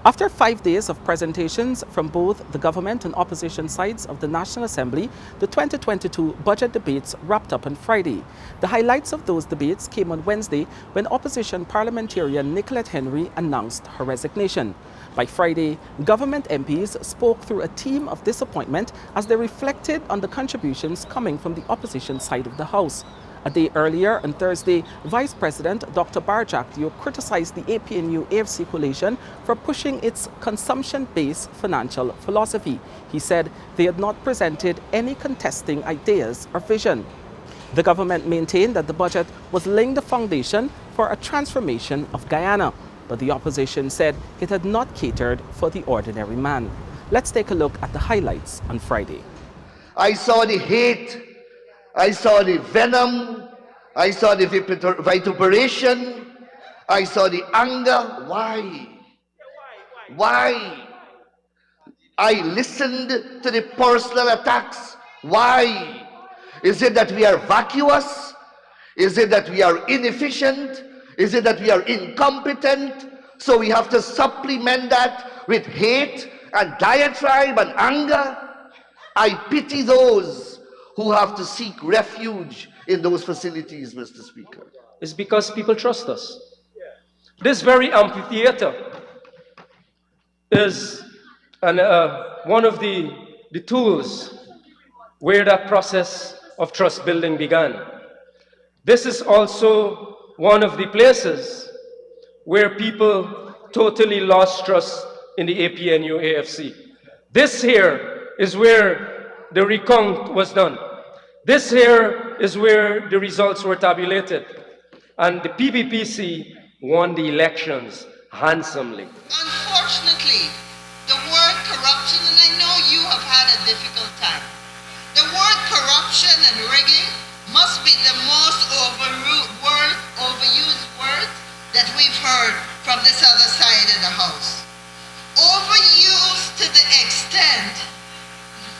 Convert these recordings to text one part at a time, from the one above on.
After 5 days of presentations from both the government and opposition sides of the National Assembly, the 2022 budget debates wrapped up on Friday. The highlights of those debates came on Wednesday when Opposition Parliamentarian Nicolette Henry announced her resignation. By Friday, government MPs spoke through a theme of disappointment as they reflected on the contributions coming from the opposition side of the House. A day earlier, on Thursday, Vice President Dr. Barjactio criticized the APNU-AFC coalition for pushing its consumption-based financial philosophy. He said they had not presented any contesting ideas or vision. The government maintained that the budget was laying the foundation for a transformation of Guyana, but the opposition said it had not catered for the ordinary man. Let's take a look at the highlights on Friday. I saw the hate, I saw the venom, I saw the vituperation, I saw the anger. Why? Why? I listened to the personal attacks. Why? Is it that we are vacuous? Is it that we are inefficient? Is it that we are incompetent? So we have to supplement that with hate and diatribe and anger? I pity those who have to seek refuge in those facilities, Mr. Speaker. It's because people trust us. This very amphitheater is one of the tools where that process of trust building began. This is also one of the places where people totally lost trust in the APNU-AFC. This here is where the recount was done. This here is where the results were tabulated. And the PPPC won the elections handsomely. Unfortunately, the word corruption, and I know you have had a difficult time, the word corruption and rigging must be the most overused word that we've heard from this other side of the House. Overused to the extent,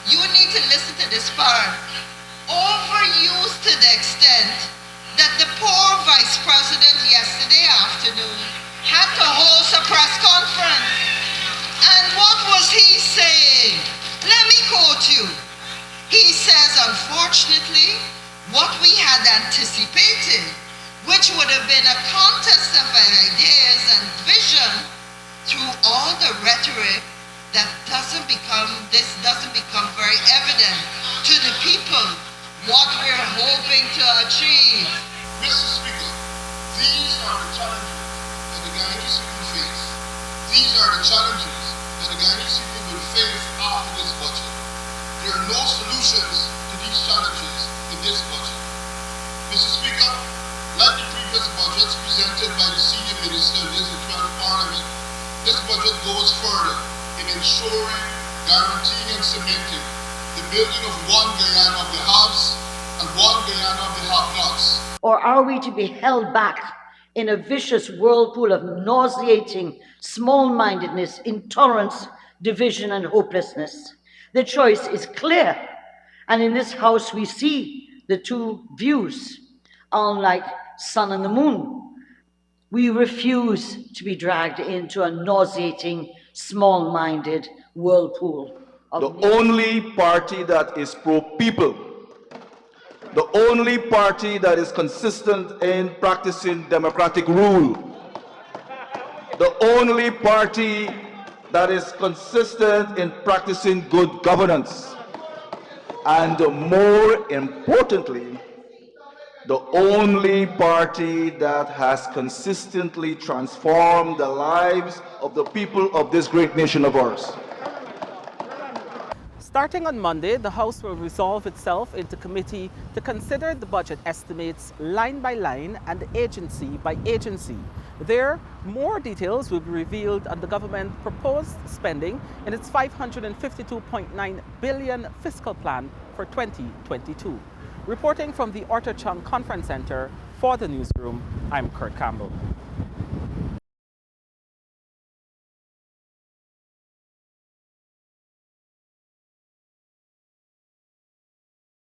you need to listen to this part, overused to the extent that the poor Vice President yesterday afternoon had to host a press conference. And what was he saying? Let me quote you. He says, unfortunately, what we had anticipated, which would have been a contest of ideas and vision, through all the rhetoric, this doesn't become very evident to the people what we're hoping to achieve. Mr. Speaker, these are the challenges that the Guyanese people face. These are the challenges that the Guyanese people will face after this budget. There are no solutions to these challenges in this budget. Mr. Speaker, like the previous budgets presented by the senior minister in this 12th Parliament, this budget goes further in ensuring, guaranteeing and cementing the building of one Guyana of the haves and one Guyana of the have-nots. Or are we to be held back in a vicious whirlpool of nauseating small-mindedness, intolerance, division and hopelessness? The choice is clear, and in this House we see the two views. Unlike sun and the moon, we refuse to be dragged into a nauseating, small-minded whirlpool. The only party that is pro-people, the only party that is consistent in practicing democratic rule, the only party that is consistent in practicing good governance, and more importantly, the only party that has consistently transformed the lives of the people of this great nation of ours. Starting on Monday, the House will resolve itself into committee to consider the budget estimates line by line and agency by agency. There, more details will be revealed on the government proposed spending in its $552.9 billion fiscal plan for 2022. Reporting from the Orta Chung Conference Center for the Newsroom, I'm Kurt Campbell.